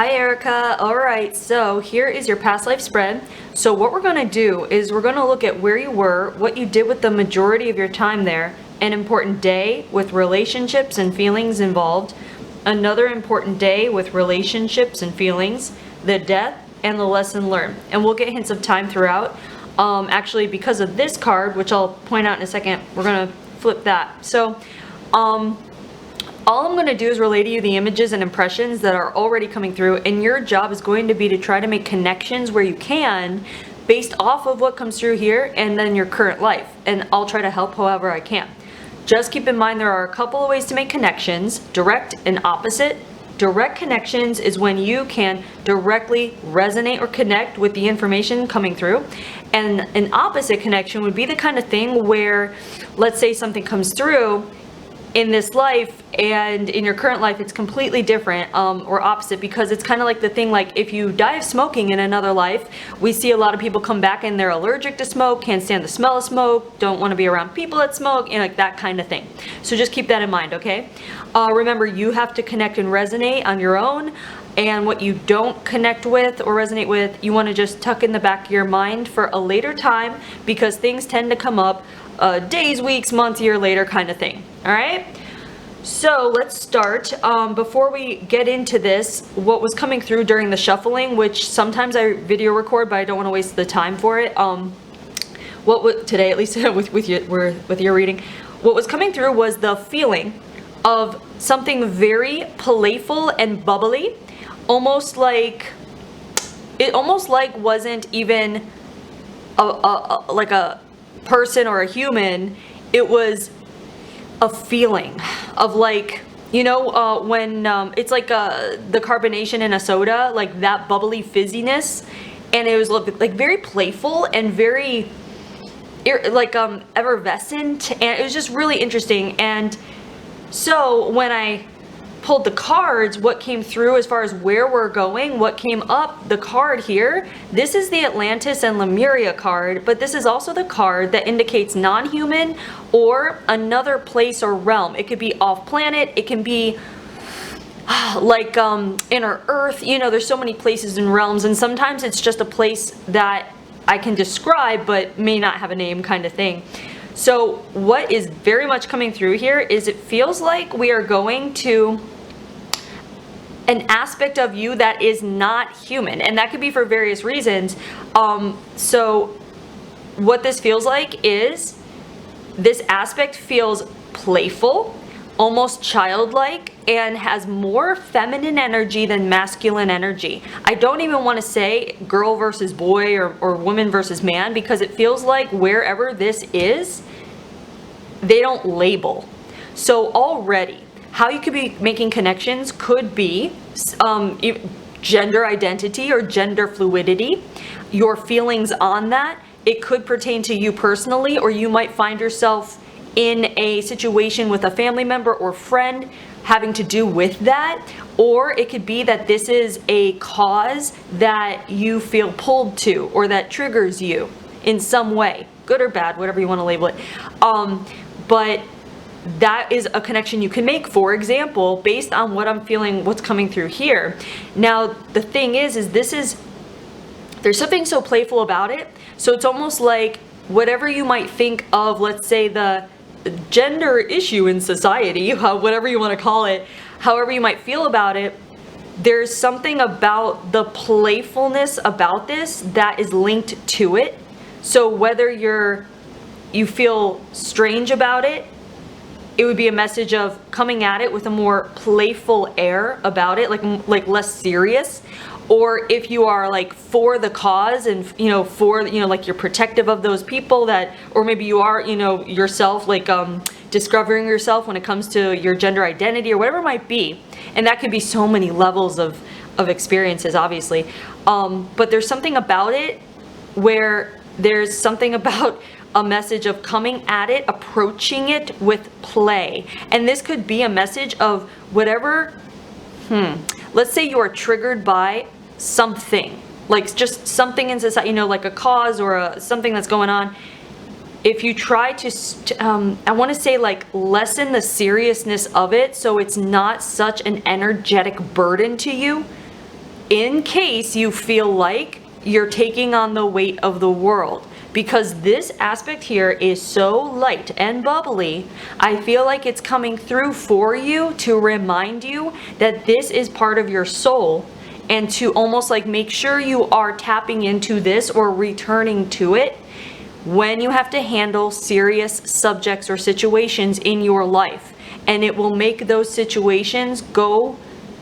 Hi Erica. Alright, so here is your past life spread. So what we're going to do is we're going to look at where you were, what you did with the majority of your time there, an important day with relationships and feelings involved, another important day with relationships and feelings, the death, and the lesson learned. And we'll get hints of time throughout. Actually, because of this card, which I'll point out in a second, we're going to flip that. So, all I'm going to do is relay to you the images and impressions that are already coming through, and your job is going to be to try to make connections where you can based off of what comes through here and then your current life, and I'll try to help however I can. Just keep in mind there are a couple of ways to make connections, direct and opposite. Direct connections is when you can directly resonate or connect with the information coming through, and an opposite connection would be the kind of thing where, let's say something comes through in this life and in your current life it's completely different, or opposite, because it's kind of like the thing, like if you die of smoking in another life, we see a lot of people come back and they're allergic to smoke, can't stand the smell of smoke, don't want to be around people that smoke, you know, like that kind of thing. So just keep that in mind, okay? Remember, you have to connect and resonate on your own, and what you don't connect with or resonate with, you want to just tuck in the back of your mind for a later time, because things tend to come up days, weeks, months, year later kind of thing. All right, so let's start. Before we get into this, what was coming through during the shuffling, which sometimes I video record, but I don't want to waste the time for it. Today, at least with your reading, what was coming through was the feeling of something very playful and bubbly, almost like wasn't even like a person or a human. It was a feeling of, like, you know, when it's like the carbonation in a soda, like that bubbly fizziness, and it was like very playful and very like effervescent, and it was just really interesting. And so when I pulled the cards, what came through as far as where we're going, what came up, the card here, this is the Atlantis and Lemuria card, but this is also the card that indicates non-human or another place or realm. It could be off planet, it can be like inner earth, you know, there's so many places and realms, and sometimes it's just a place that I can describe but may not have a name kind of thing. So what is very much coming through here is it feels like we are going to an aspect of you that is not human, and that could be for various reasons. So what this feels like is this aspect feels playful, almost childlike, and has more feminine energy than masculine energy. I don't even want to say girl versus boy or woman versus man, because it feels like wherever this is, they don't label. So already, how you could be making connections could be gender identity or gender fluidity, your feelings on that. It could pertain to you personally, or you might find yourself in a situation with a family member or friend having to do with that, or it could be that this is a cause that you feel pulled to or that triggers you in some way, good or bad, whatever you want to label it. But that is a connection you can make, for example, based on what I'm feeling, what's coming through here. Now, the thing is there's something so playful about it. So it's almost like whatever you might think of, let's say the gender issue in society, whatever you want to call it, however you might feel about it, there's something about the playfulness about this that is linked to it. So whether you feel strange about it, it would be a message of coming at it with a more playful air about it, like less serious. Or if you are like for the cause and, you know, for, you know, like you're protective of those people that, or maybe you are, you know, yourself, like discovering yourself when it comes to your gender identity or whatever it might be. And that could be so many levels of experiences, obviously. But there's something about it where there's something about a message of coming at it, approaching it with play. And this could be a message of whatever, let's say you are triggered by something, like just something in society, you know, like a cause or something that's going on. If you try to, I want to say, like, lessen the seriousness of it so it's not such an energetic burden to you, in case you feel like you're taking on the weight of the world. Because this aspect here is so light and bubbly, I feel like it's coming through for you to remind you that this is part of your soul, and to almost like make sure you are tapping into this or returning to it when you have to handle serious subjects or situations in your life. And it will make those situations go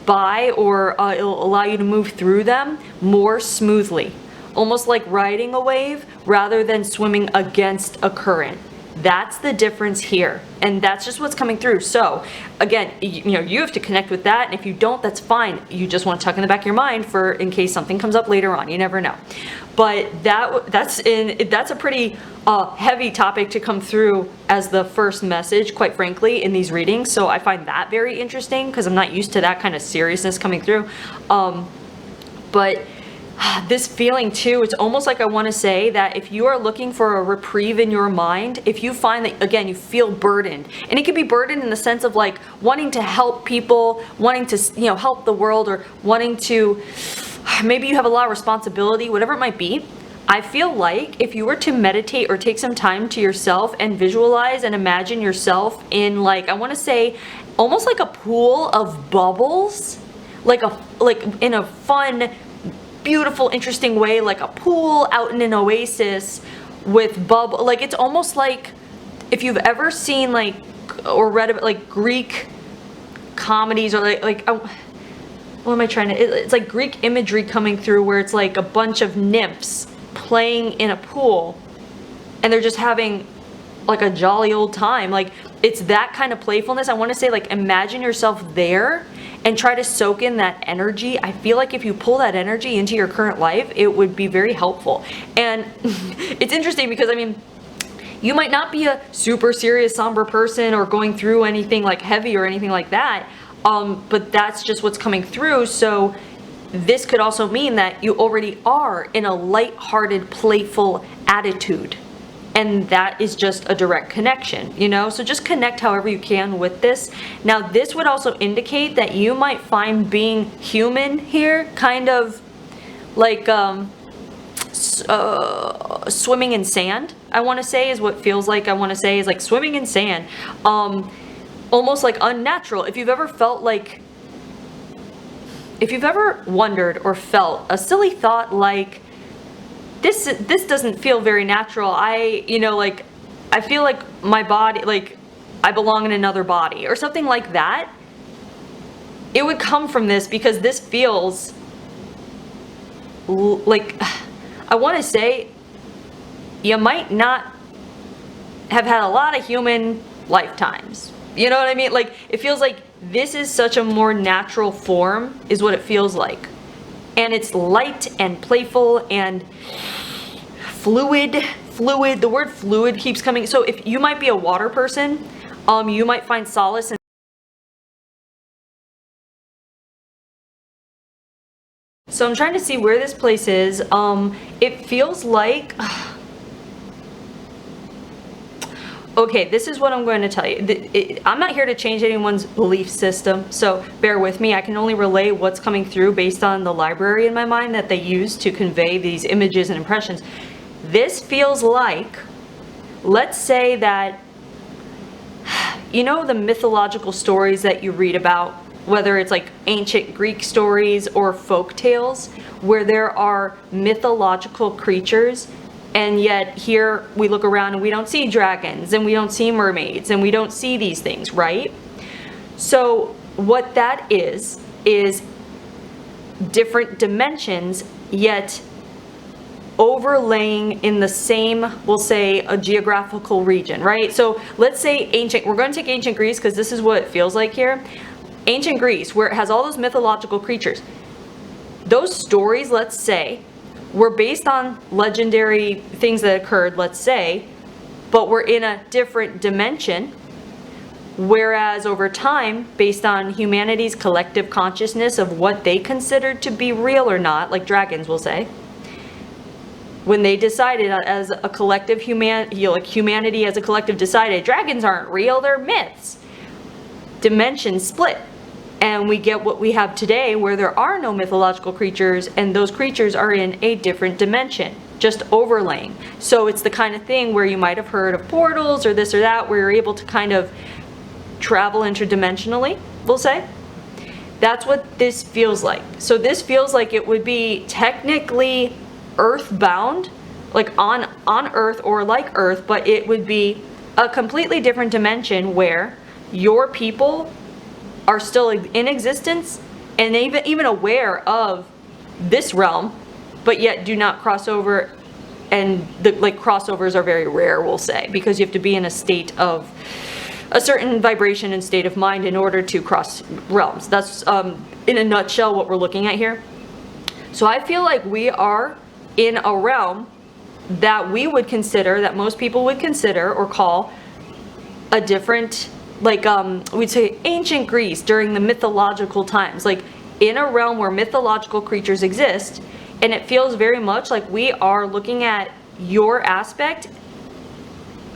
by, or it'll allow you to move through them more smoothly. Almost like riding a wave rather than swimming against a current. That's the difference here, and that's just what's coming through. So again, you have to connect with that, and if you don't, that's fine. You just want to tuck in the back of your mind for in case something comes up later on. You never know. But that's a pretty heavy topic to come through as the first message, quite frankly, in these readings. So I find that very interesting because I'm not used to that kind of seriousness coming through. But this feeling too, it's almost like I want to say that if you are looking for a reprieve in your mind, if you find that, again, you feel burdened, and it can be burdened in the sense of like wanting to help people, wanting to, help the world, or wanting to, maybe you have a lot of responsibility, whatever it might be. I feel like if you were to meditate or take some time to yourself and visualize and imagine yourself in, like, I want to say almost like a pool of bubbles, like in a fun, beautiful, interesting way, like a pool out in an oasis with bubble. Like, it's almost like if you've ever seen like or read about like Greek comedies, or what am I trying to, it's like Greek imagery coming through where it's like a bunch of nymphs playing in a pool and they're just having like a jolly old time. Like, it's that kind of playfulness. I want to say, like, imagine yourself there and try to soak in that energy. I feel like if you pull that energy into your current life, it would be very helpful. And it's interesting because, I mean, you might not be a super serious, somber person or going through anything like heavy or anything like that, but that's just what's coming through. So this could also mean that you already are in a light-hearted, playful attitude. And that is just a direct connection, So just connect however you can with this. Now, this would also indicate that you might find being human here kind of like swimming in sand, I want to say, is what feels like. I want to say is like swimming in sand. Almost like unnatural. If you've ever felt like, if you've ever wondered or felt a silly thought like, this doesn't feel very natural. I feel like my body, like I belong in another body or something like that. It would come from this because this feels like, I want to say, you might not have had a lot of human lifetimes. You know what I mean? Like, it feels like this is such a more natural form is what it feels like. And it's light and playful and fluid. The word fluid keeps coming. So if you might be a water person, you might find solace in. So I'm trying to see where this place is. It feels like, okay, this is what I'm going to tell you. I'm not here to change anyone's belief system, so bear with me. I can only relay what's coming through based on the library in my mind that they use to convey these images and impressions. This feels like, let's say that, the mythological stories that you read about, whether it's like ancient Greek stories or folk tales, where there are mythological creatures. And yet here we look around and we don't see dragons and we don't see mermaids and we don't see these things, right? So what that is different dimensions, yet overlaying in the same, we'll say, a geographical region, right? So let's say we're going to take ancient Greece because this is what it feels like here. Ancient Greece, where it has all those mythological creatures. Those stories, let's say, were based on legendary things that occurred, let's say, but we're in a different dimension. Whereas over time, based on humanity's collective consciousness of what they considered to be real or not, like dragons will say, when they decided as a collective humanity as a collective decided dragons aren't real, they're myths. Dimensions split. and we get what we have today, where there are no mythological creatures, and those creatures are in a different dimension, just overlaying. So it's the kind of thing where you might have heard of portals or this or that, where you're able to kind of travel interdimensionally, we'll say. That's what this feels like. So this feels like it would be technically earthbound, like on Earth or like Earth, but it would be a completely different dimension where your people are still in existence and even aware of this realm, but yet do not cross over. And the crossovers are very rare, we'll say, because you have to be in a state of a certain vibration and state of mind in order to cross realms. That's in a nutshell what we're looking at here. So I feel like we are in a realm that we would consider, that most people would consider or call a different, like we'd say ancient Greece during the mythological times, like in a realm where mythological creatures exist. And it feels very much like we are looking at your aspect,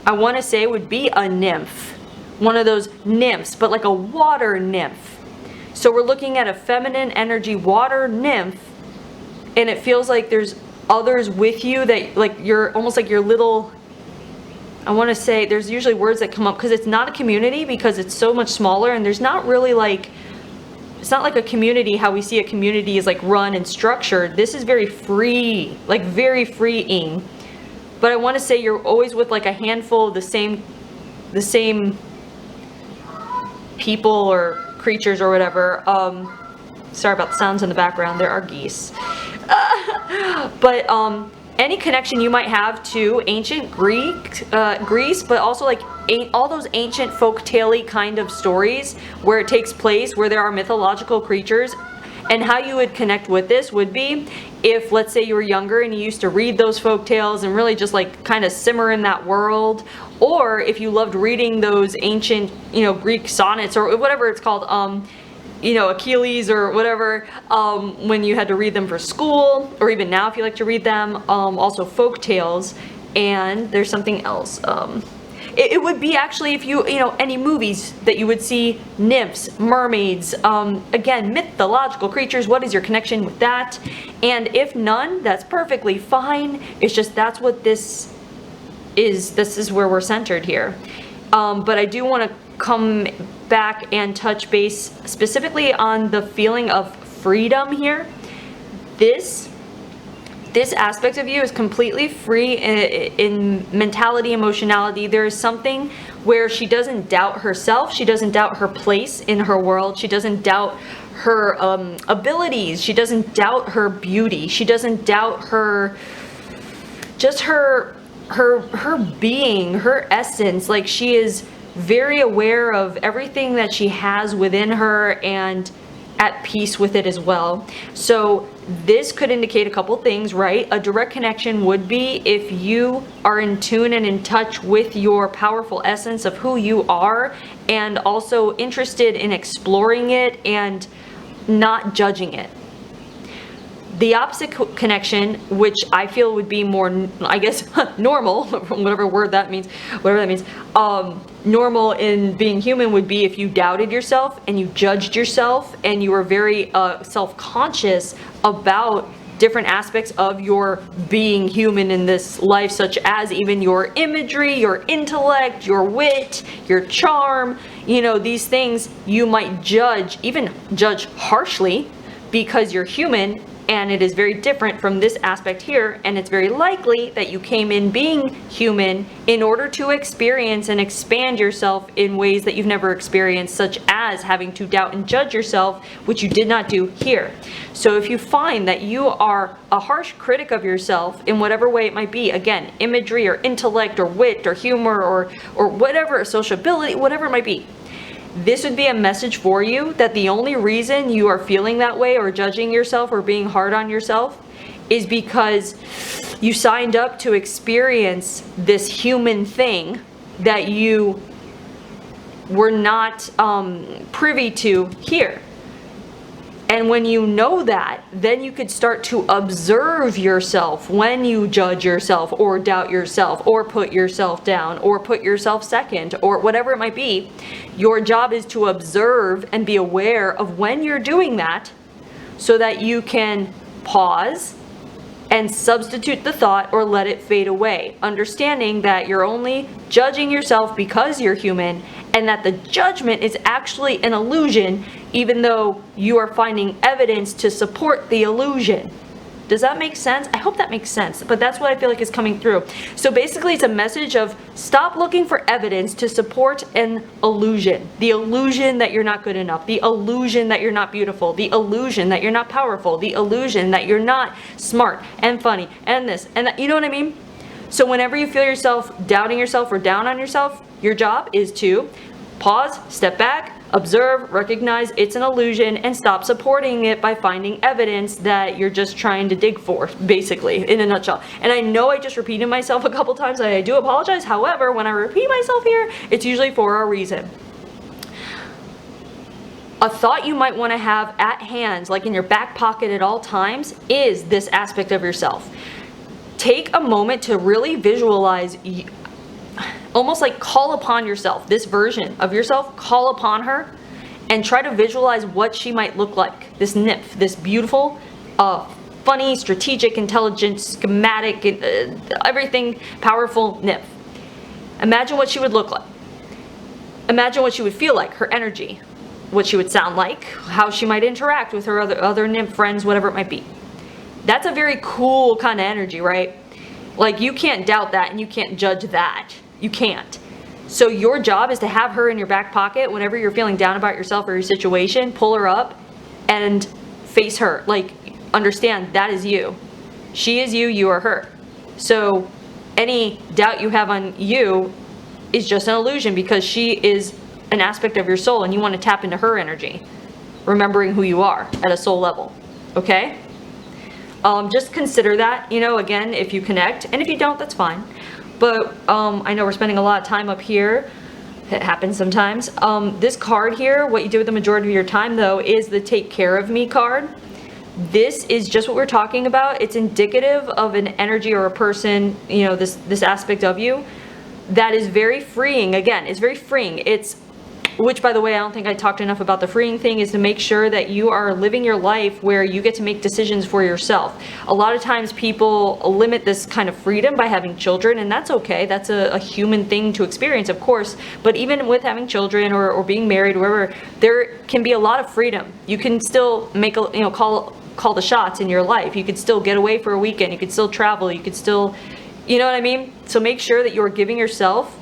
I want to say would be a nymph. One of those nymphs, but like a water nymph. So we're looking at a feminine energy water nymph, and it feels like there's others with you that, like, you're almost like your little, I want to say, there's usually words that come up because it's not a community, because it's so much smaller, and there's not really like, it's not like a community how we see a community is like run and structured. This is very free, like very freeing. But I want to say you're always with like a handful of the same people or creatures or whatever. Sorry about the sounds in the background. There are geese. But any connection you might have to ancient Greece, but also like all those ancient folk-tale-y kind of stories where it takes place, where there are mythological creatures. And how you would connect with this would be if, let's say, you were younger and you used to read those folk tales and really just like kind of simmer in that world, or if you loved reading those ancient, Greek sonnets or whatever it's called, Achilles or whatever, when you had to read them for school, or even now if you like to read them, also folk tales. And there's something else. It would be actually if any movies that you would see nymphs, mermaids, again, mythological creatures. What is your connection with that? And if none, that's perfectly fine. It's just that's what this is. This is where we're centered here. But I do want to come back and touch base specifically on the feeling of freedom here. This aspect of you is completely free in mentality, emotionality. There is something where she doesn't doubt herself. She doesn't doubt her place in her world. She doesn't doubt her abilities. She doesn't doubt her beauty. She doesn't doubt her being, her essence. Like, she is very aware of everything that she has within her and at peace with it as well. So this could indicate a couple things, right? A direct connection would be if you are in tune and in touch with your powerful essence of who you are, and also interested in exploring it and not judging it. The opposite connection, which I feel would be more, I guess, normal, whatever that means, normal in being human would be if you doubted yourself and you judged yourself and you were very self-conscious about different aspects of your being human in this life, such as even your imagery, your intellect, your wit, your charm. These things you might judge, even judge harshly, because you're human. And it is very different from this aspect here, and it's very likely that you came in being human in order to experience and expand yourself in ways that you've never experienced, such as having to doubt and judge yourself, which you did not do here. So if you find that you are a harsh critic of yourself in whatever way it might be, again, imagery or intellect or wit or humor or whatever, sociability, whatever it might be, this would be a message for you that the only reason you are feeling that way or judging yourself or being hard on yourself is because you signed up to experience this human thing that you were not privy to here. And when you know that, then you could start to observe yourself when you judge yourself or doubt yourself or put yourself down or put yourself second or whatever it might be. Your job is to observe and be aware of when you're doing that so that you can pause and substitute the thought or let it fade away, understanding that you're only judging yourself because you're human and that the judgment is actually an illusion, even though you are finding evidence to support the illusion. Does that make sense? I hope that makes sense, but that's what I feel like is coming through. So basically it's a message of stop looking for evidence to support an illusion. The illusion that you're not good enough, the illusion that you're not beautiful, the illusion that you're not powerful, the illusion that you're not smart and funny and this and that, you know what I mean? So whenever you feel yourself doubting yourself or down on yourself, your job is to pause, step back, observe, recognize it's an illusion, and stop supporting it by finding evidence that you're just trying to dig for, basically, in a nutshell. And I know I just repeated myself a couple times, I do apologize. However, when I repeat myself here, it's usually for a reason. A thought you might want to have at hand, like in your back pocket at all times, is this aspect of yourself. Take a moment to really visualize, almost like call upon yourself, this version of yourself, call upon her and try to visualize what she might look like. This nymph, this beautiful, funny, strategic, intelligent, schematic, everything powerful nymph. Imagine what she would look like. Imagine what she would feel like, her energy, what she would sound like, how she might interact with her other nymph friends, whatever it might be. That's a very cool kind of energy, right? Like you can't doubt that and you can't judge that. You can't. So your job is to have her in your back pocket whenever you're feeling down about yourself or your situation. Pull her up and face her. Like, understand that is you. She is you, you are her. So any doubt you have on you is just an illusion because she is an aspect of your soul and you want to tap into her energy, remembering who you are at a soul level. Okay? Just consider that, you know, again, if you connect, and if you don't, that's fine. But I know we're spending a lot of time up here. It happens sometimes. This card here, what you do with the majority of your time though, is the take care of me card. This is just what we're talking about. It's indicative of an energy or a person, you know, this aspect of you that is very freeing. Again, it's very freeing. It's, which by the way, I don't think I talked enough about the freeing thing, is to make sure that you are living your life where you get to make decisions for yourself. A lot of times people limit this kind of freedom by having children, and that's okay. That's a human thing to experience, of course. But even with having children or being married, wherever, there can be a lot of freedom. You can still make a, you know, call the shots in your life. You could still get away for a weekend. You could still travel. You could still, you know what I mean? So make sure that you're giving yourself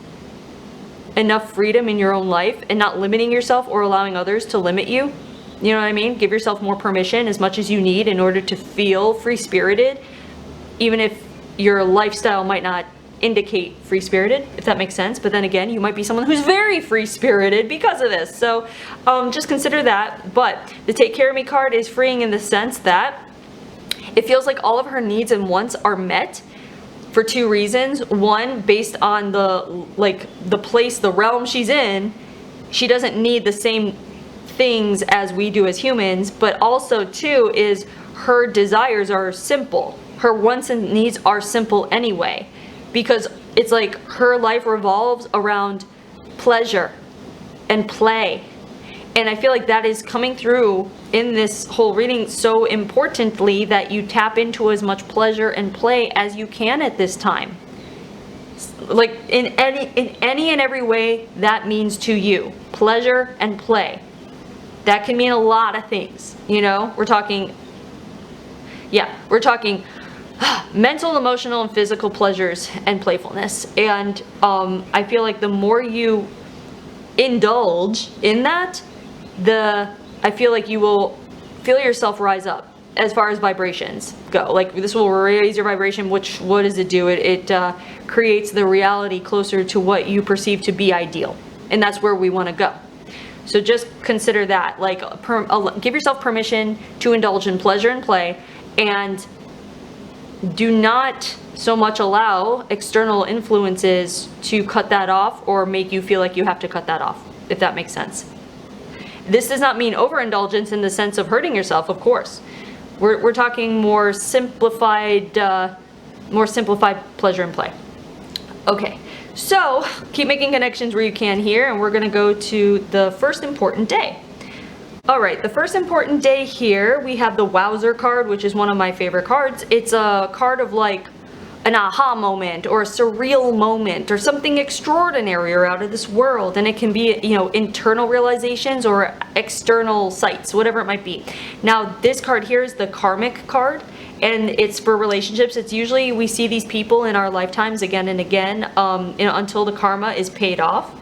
enough freedom in your own life and not limiting yourself or allowing others to limit you. You know what I mean? Give yourself more permission, as much as you need, in order to feel free-spirited, even if your lifestyle might not indicate free-spirited, if that makes sense. But then again, you might be someone who's very free-spirited because of this. So just consider that. But the Take Care of Me card is freeing in the sense that it feels like all of her needs and wants are met, for two reasons. One, based on the place, the realm she's in, she doesn't need the same things as we do as humans, but also two is her desires are simple. Her wants and needs are simple anyway, because it's like her life revolves around pleasure and play. And I feel like that is coming through in this whole reading so importantly, that you tap into as much pleasure and play as you can at this time. Like in any and every way that means to you. Pleasure and play. That can mean a lot of things. You know, we're talking mental, emotional, and physical pleasures and playfulness. And I feel like the more you indulge in that, I feel like you will feel yourself rise up as far as vibrations go. Like this will raise your vibration, which, what does it do? It creates the reality closer to what you perceive to be ideal. And that's where we want to go. So just consider that, like give yourself permission to indulge in pleasure and play, and do not so much allow external influences to cut that off or make you feel like you have to cut that off, if that makes sense. This does not mean overindulgence in the sense of hurting yourself, of course. We're talking more simplified pleasure and play. Okay, so keep making connections where you can here, and we're gonna go to the first important day. All right, the first important day here, we have the Wowzer card, which is one of my favorite cards. It's a card of like an aha moment or a surreal moment or something extraordinary or out of this world, and it can be, you know, internal realizations or external sights, whatever it might be. Now this card here is the karmic card, and it's for relationships. It's usually we see these people in our lifetimes again and again, you know, until the karma is paid off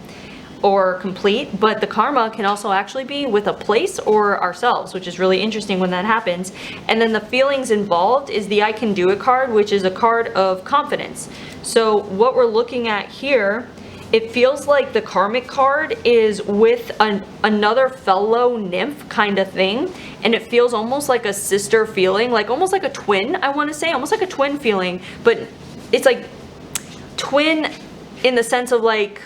or complete. But the karma can also actually be with a place or ourselves, which is really interesting when that happens. And then the feelings involved is the I can do it card, which is a card of confidence. So what we're looking at here, it feels like the karmic card is with another fellow nymph kind of thing, and it feels almost like a sister feeling, like almost like a twin, I want to say, almost like a twin feeling, but it's like twin in the sense of like,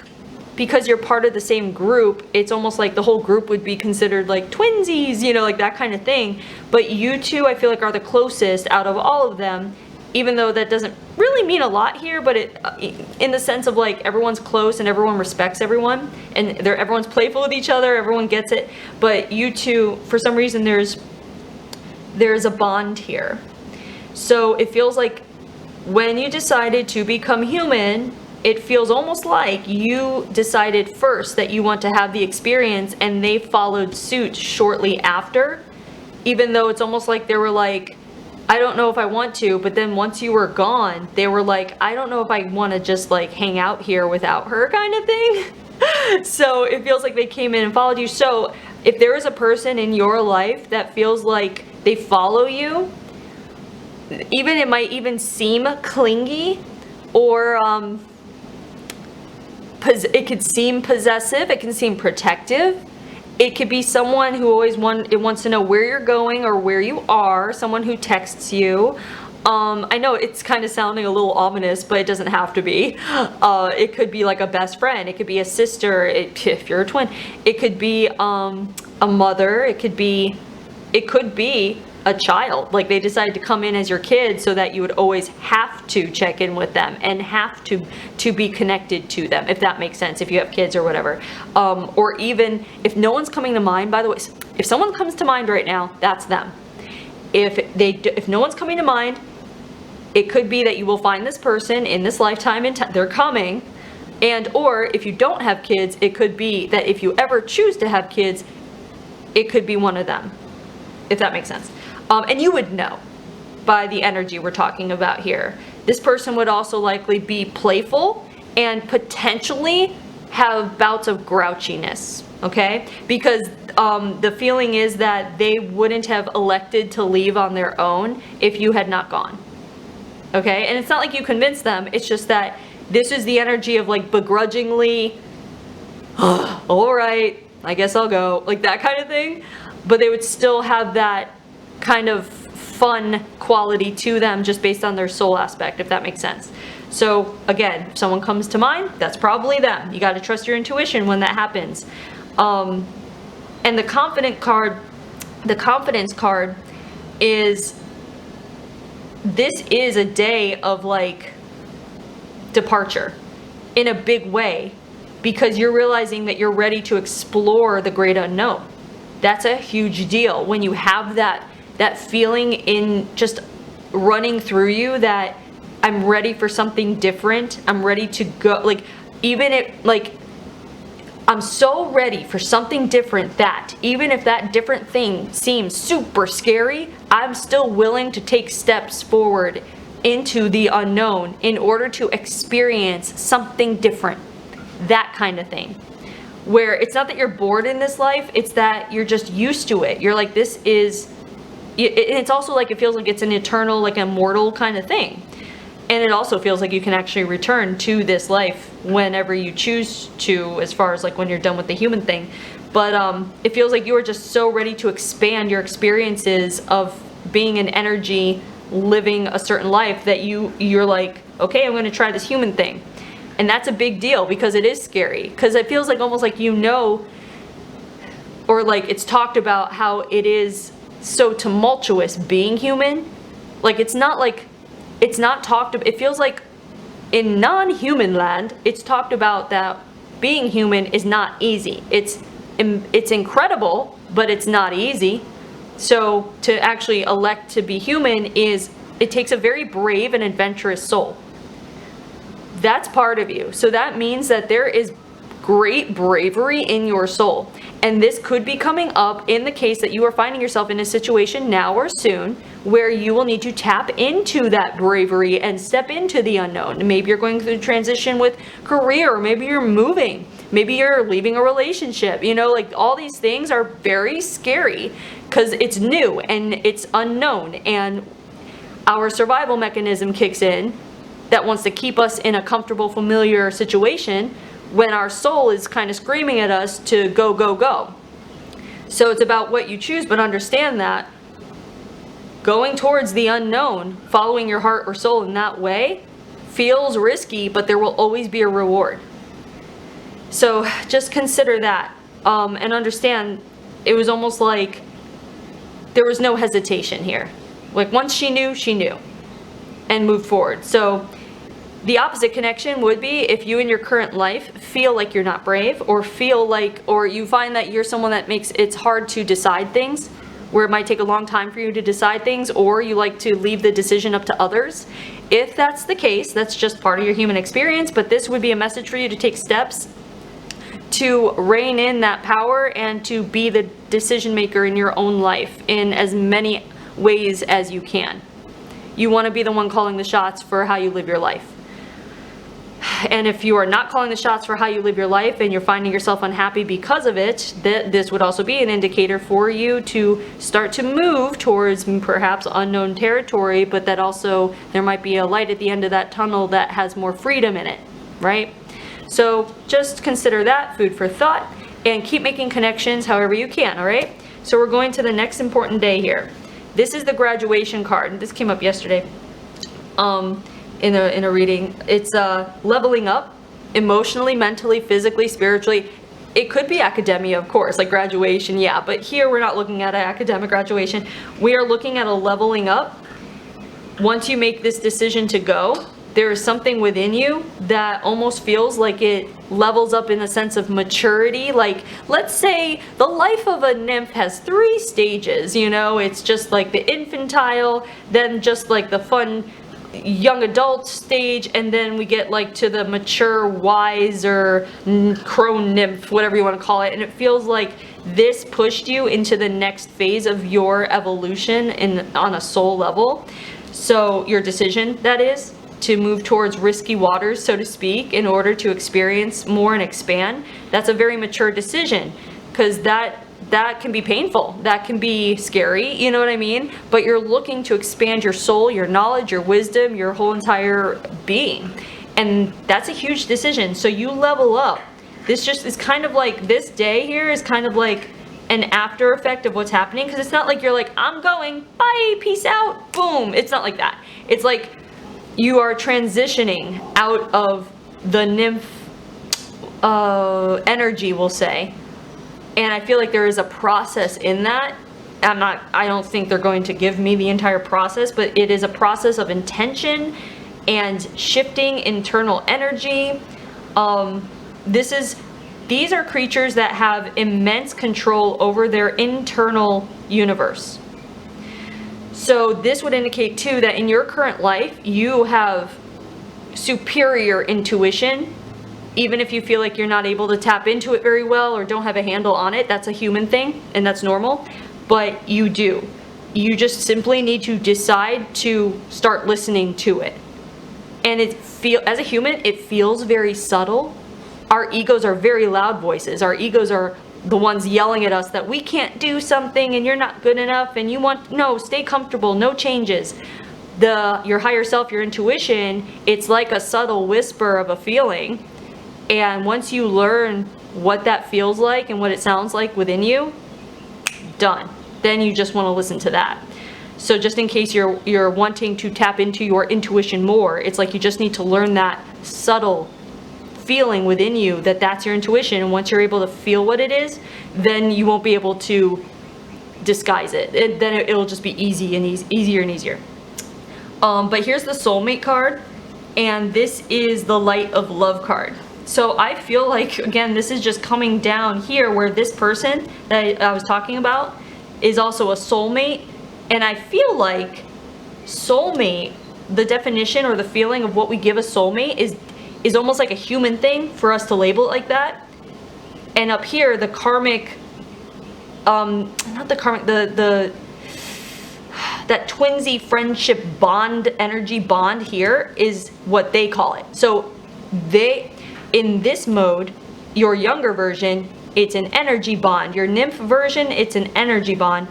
because you're part of the same group, it's almost like the whole group would be considered like twinsies, you know, like that kind of thing. But you two, I feel like, are the closest out of all of them, even though that doesn't really mean a lot here, but it, in the sense of like everyone's close and everyone respects everyone, and everyone's playful with each other, everyone gets it. But you two, for some reason, there's a bond here. So it feels like when you decided to become human, it feels almost like you decided first that you want to have the experience, and they followed suit shortly after, even though it's almost like they were like, I don't know if I want to, but then once you were gone, they were like, I don't know if I want to just like hang out here without her kind of thing. So it feels like they came in and followed you. So if there is a person in your life that feels like they follow you, even it might even seem clingy, or it could seem possessive, it can seem protective. It could be someone who always wants to know where you're going or where you are, someone who texts you. I know it's kind of sounding a little ominous, but it doesn't have to be. It could be like a best friend, it could be a sister, if you're a twin. It could be a mother, it could be a child, like they decided to come in as your kid so that you would always have to check in with them and have to be connected to them, if that makes sense, if you have kids or whatever. Or even if no one's coming to mind, by the way, if someone comes to mind right now, that's them. If no one's coming to mind, it could be that you will find this person in this lifetime and they're coming. And or if you don't have kids, it could be that if you ever choose to have kids, it could be one of them, if that makes sense. And you would know by the energy we're talking about here. This person would also likely be playful and potentially have bouts of grouchiness, okay? Because the feeling is that they wouldn't have elected to leave on their own if you had not gone, okay? And it's not like you convinced them, it's just that this is the energy of like begrudgingly, all right, I guess I'll go, like that kind of thing. But they would still have that kind of fun quality to them just based on their soul aspect, if that makes sense. So again, if someone comes to mind, that's probably them. You got to trust your intuition when that happens. And the confidence card is, this is a day of like departure in a big way, because you're realizing that you're ready to explore the great unknown. That's a huge deal when you have that feeling in just running through you that I'm ready for something different. I'm ready to go, like, even if, like, I'm so ready for something different that even if that different thing seems super scary, I'm still willing to take steps forward into the unknown in order to experience something different. That kind of thing. Where it's not that you're bored in this life, it's that you're just used to it. You're like, this is, it's also like, it feels like it's an eternal, like immortal kind of thing. And it also feels like you can actually return to this life whenever you choose to, as far as like when you're done with the human thing. But it feels like you are just so ready to expand your experiences of being an energy, living a certain life, that you're like, okay, I'm going to try this human thing. And that's a big deal because it is scary. Because it feels like almost like you know, or or like it's talked about how it is so tumultuous being human. Like it's not talked about, it feels like in non-human land, it's talked about that being human is not easy. It's incredible, but it's not easy. So to actually elect to be human it takes a very brave and adventurous soul. That's part of you. So that means that there is great bravery in your soul. And this could be coming up in the case that you are finding yourself in a situation now or soon where you will need to tap into that bravery and step into the unknown. Maybe you're going through transition with career, or maybe you're moving, maybe you're leaving a relationship. Like all these things are very scary because it's new and it's unknown, and our survival mechanism kicks in that wants to keep us in a comfortable, familiar situation when our soul is kind of screaming at us to go, go, go. So it's about what you choose, but understand that going towards the unknown, following your heart or soul in that way, feels risky, but there will always be a reward. So just consider that, and understand it was almost like there was no hesitation here. Like once she knew, and moved forward. So the opposite connection would be if you in your current life feel like you're not brave, or or you find that you're someone that makes it's hard to decide things, where it might take a long time for you to decide things, or you like to leave the decision up to others. If that's the case, that's just part of your human experience, but this would be a message for you to take steps to rein in that power and to be the decision maker in your own life in as many ways as you can. You want to be the one calling the shots for how you live your life. And if you are not calling the shots for how you live your life and you're finding yourself unhappy because of it, this would also be an indicator for you to start to move towards perhaps unknown territory, but that also there might be a light at the end of that tunnel that has more freedom in it, right? So just consider that food for thought and keep making connections however you can, all right? So we're going to the next important day here. This is the graduation card. This came up yesterday. In a reading. It's leveling up emotionally, mentally, physically, spiritually. It could be academia, of course, like graduation, yeah, but here we're not looking at an academic graduation. We are looking at a leveling up. Once you make this decision to go, there is something within you that almost feels like it levels up in a sense of maturity. Like, let's say the life of a nymph has 3 stages, it's just like the infantile, then just like the fun young adult stage, and then we get like to the mature, wiser crone nymph, whatever you want to call it, and it feels like this pushed you into the next phase of your evolution on a soul level. So your decision, that is, to move towards risky waters, so to speak, in order to experience more and expand, that's a very mature decision, because that can be painful, that can be scary, you know what I mean? But you're looking to expand your soul, your knowledge, your wisdom, your whole entire being. And that's a huge decision. So you level up. This just is kind of like, this day here is kind of like an after effect of what's happening, because it's not like you're like, I'm going, bye, peace out, boom. It's not like that. It's like you are transitioning out of the nymph energy, we'll say. And I feel like there is a process in that. I don't think they're going to give me the entire process, but it is a process of intention and shifting internal energy. These are creatures that have immense control over their internal universe. So this would indicate too that in your current life, you have superior intuition. Even if you feel like you're not able to tap into it very well or don't have a handle on it, that's a human thing and that's normal, but you do. You just simply need to decide to start listening to it. And as a human, it feels very subtle. Our egos are very loud voices. Our egos are the ones yelling at us that we can't do something and you're not good enough and stay comfortable, no changes. Your higher self, your intuition, it's like a subtle whisper of a feeling. And once you learn what that feels like and what it sounds like within you, done. Then you just want to listen to that. So just in case you're wanting to tap into your intuition more, it's like you just need to learn that subtle feeling within you that that's your intuition, and once you're able to feel what it is, then you won't be able to disguise it. Then it'll just be easier and easier. But here's the soulmate card, and this is the light of love card. So I feel like, again, this is just coming down here where this person that I was talking about is also a soulmate. And I feel like soulmate, the definition or the feeling of what we give a soulmate is almost like a human thing for us to label it like that. And up here, the karmic, not the karmic, that twinsy friendship bond, energy bond here is what they call it. So in this mode, your younger version, it's an energy bond. Your nymph version, it's an energy bond.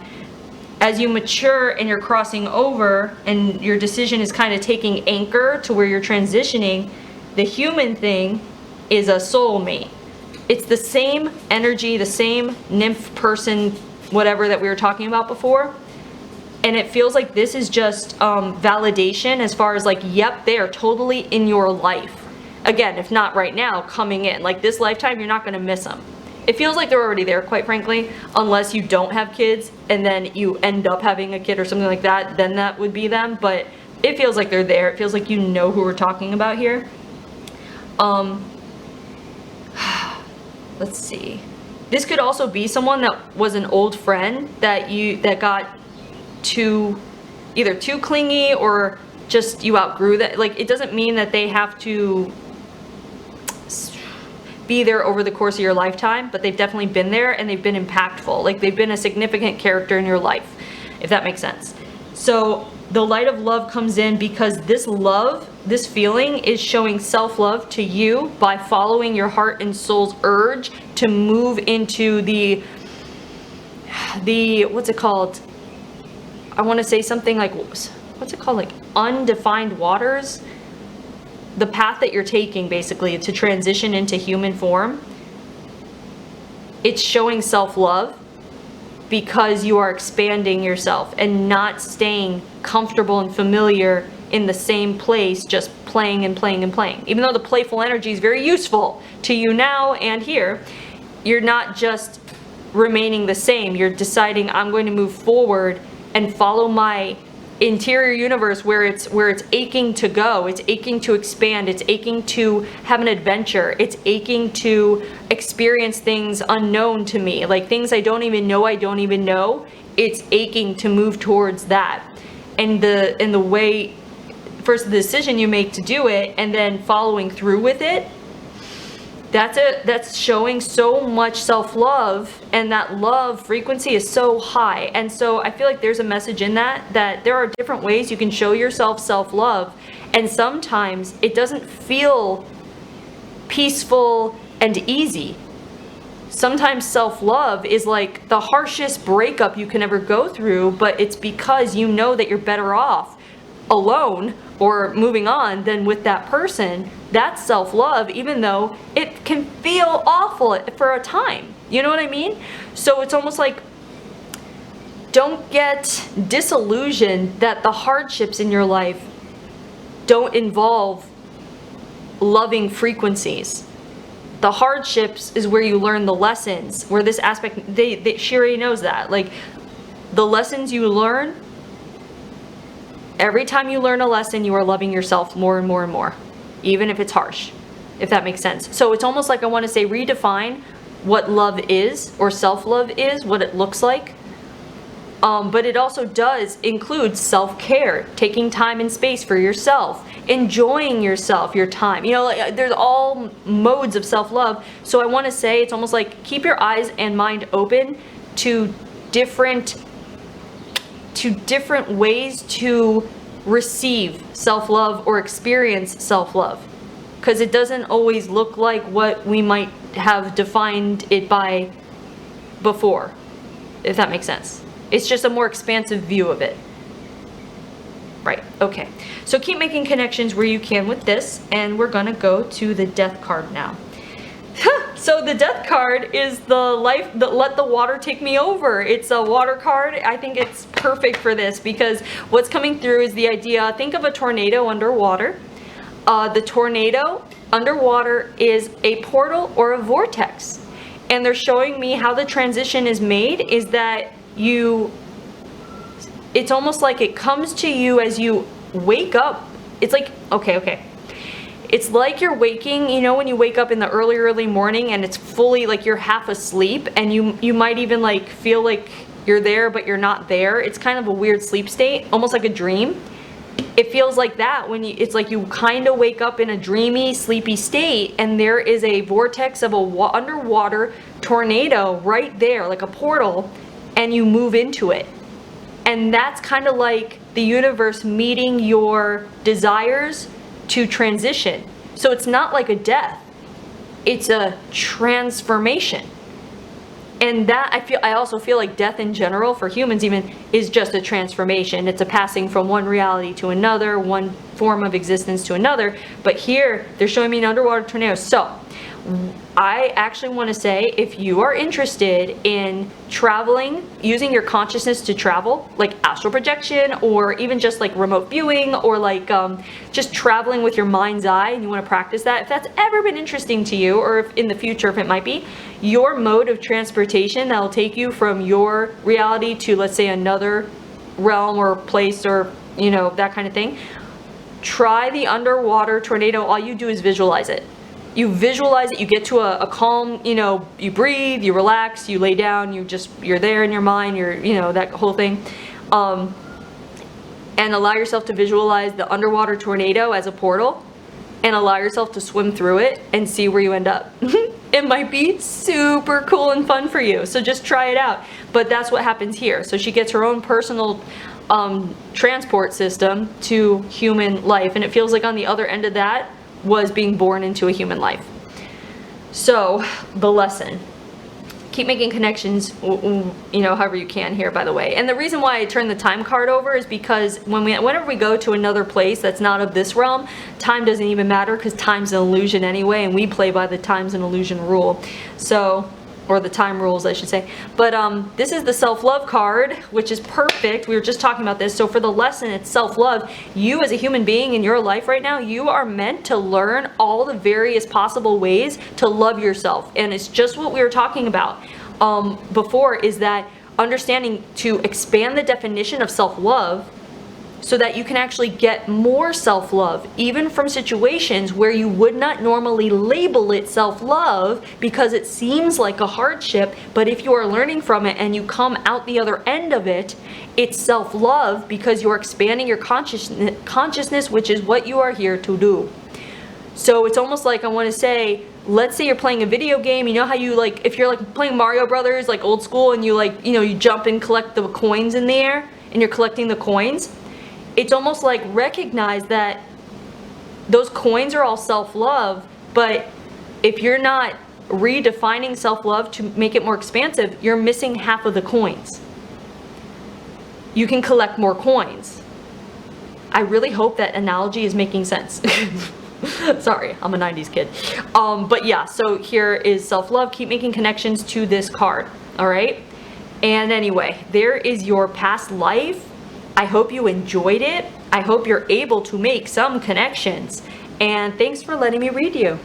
As you mature and you're crossing over and your decision is kind of taking anchor to where you're transitioning, the human thing is a soulmate. It's the same energy, the same nymph person, whatever that we were talking about before. And it feels like this is just validation as far as like, yep, they are totally in your life. Again, if not right now, coming in. Like this lifetime, you're not going to miss them. It feels like they're already there, quite frankly, unless you don't have kids and then you end up having a kid or something like that, then that would be them. But it feels like they're there. It feels like you know who we're talking about here. Let's see. This could also be someone that was an old friend that got either too clingy or just you outgrew that. Like, it doesn't mean that they have to be there over the course of your lifetime, but they've definitely been there and they've been impactful. Like, they've been a significant character in your life, if that makes sense. So the light of love comes in because this love, this feeling is showing self-love to you by following your heart and soul's urge to move into the what's it called? I want to say something like, what's it called? Like undefined waters. The path that you're taking basically to transition into human form. It's showing self-love because you are expanding yourself and not staying comfortable and familiar in the same place, just playing and playing and playing. Even though the playful energy is very useful to you now and here, you're not just remaining the same. You're deciding, I'm going to move forward and follow my interior universe where it's aching to go. It's aching to expand. It's aching to have an adventure. It's aching to experience things unknown to me, like things I don't even know. It's aching to move towards that. And the way, first the decision you make to do it and then following through with it, that's showing so much self-love, and that love frequency is so high. And so I feel like there's a message in that there are different ways you can show yourself self-love, and sometimes it doesn't feel peaceful and easy. Sometimes self-love is like the harshest breakup you can ever go through, but it's because you know that you're better off alone or moving on than with that person. That's self-love, even though it can feel awful for a time. You know what I mean? So it's almost like, don't get disillusioned that the hardships in your life don't involve loving frequencies. The hardships is where you learn the lessons, where this aspect, she already knows that. Like, the lessons you learn, every time you learn a lesson, you are loving yourself more and more and more, even if it's harsh, if that makes sense. So it's almost like, I want to say, redefine what love is, or self-love is, what it looks like. But it also does include self-care, taking time and space for yourself, enjoying yourself, your time. You know, like, there's all modes of self-love. So I want to say, it's almost like, keep your eyes and mind open to different ways to receive self-love or experience self-love, because it doesn't always look like what we might have defined it by before, if that makes sense. It's just a more expansive view of it. Right, okay. So keep making connections where you can with this, and we're gonna go to the Death card now. So the Death card is the let the water take me over. It's a water card. I think it's perfect for this because what's coming through is the idea, think of a tornado underwater. The tornado underwater is a portal or a vortex. And they're showing me how the transition is made is that it's almost like it comes to you as you wake up. It's like, okay. It's like you're waking, you know, when you wake up in the early morning and it's fully like you're half asleep, and you might even like feel like you're there but you're not there. It's kind of a weird sleep state, almost like a dream. It feels like that when it's like you kind of wake up in a dreamy, sleepy state, and there is a vortex of a underwater tornado right there, like a portal, and you move into it. And that's kind of like the universe meeting your desires to transition. So it's not like a death, it's a transformation. And that I also feel like death in general for humans even is just a transformation. It's a passing from one reality to another, one form of existence to another. But here they're showing me an underwater tornado. So I actually want to say, if you are interested in traveling, using your consciousness to travel, like astral projection, or even just like remote viewing, or like just traveling with your mind's eye, and you want to practice that, if that's ever been interesting to you, or if in the future, if it might be, your mode of transportation that will take you from your reality to, let's say, another realm or place, or, you know, that kind of thing, try the underwater tornado. All you do is visualize it. You visualize it, you get to a calm, you know, you breathe, you relax, you lay down, you're there in your mind, you know, that whole thing. And allow yourself to visualize the underwater tornado as a portal, and allow yourself to swim through it and see where you end up. It might be super cool and fun for you, so just try it out. But that's what happens here. So she gets her own personal transport system to human life, and it feels like on the other end of that was being born into a human life. So the lesson: keep making connections, you know, however you can here, by the way. And the reason why I turn the time card over is because whenever we go to another place that's not of this realm, time doesn't even matter, because time's an illusion anyway, and we play by the time's an illusion rule. So, or the time rules, I should say. But this is the self-love card, which is perfect. We were just talking about this. So for the lesson, it's self-love. You as a human being in your life right now, you are meant to learn all the various possible ways to love yourself. And it's just what we were talking about before, is that understanding to expand the definition of self-love so that you can actually get more self-love, even from situations where you would not normally label it self-love because it seems like a hardship. But if you are learning from it and you come out the other end of it, it's self-love, because you're expanding your consciousness, which is what you are here to do. So it's almost like, I want to say, let's say you're playing a video game. You know how you, like, if you're like playing Mario Brothers, like old school, and you, like, you know, you jump and collect the coins in the air, and you're collecting the coins. It's almost like, recognize that those coins are all self-love, but if you're not redefining self-love to make it more expansive, you're missing half of the coins. You can collect more coins. I really hope that analogy is making sense. Sorry, I'm a 90s kid. But yeah, so here is self-love. Keep making connections to this card, all right? And anyway, there is your past life. I hope you enjoyed it. I hope you're able to make some connections. And thanks for letting me read you.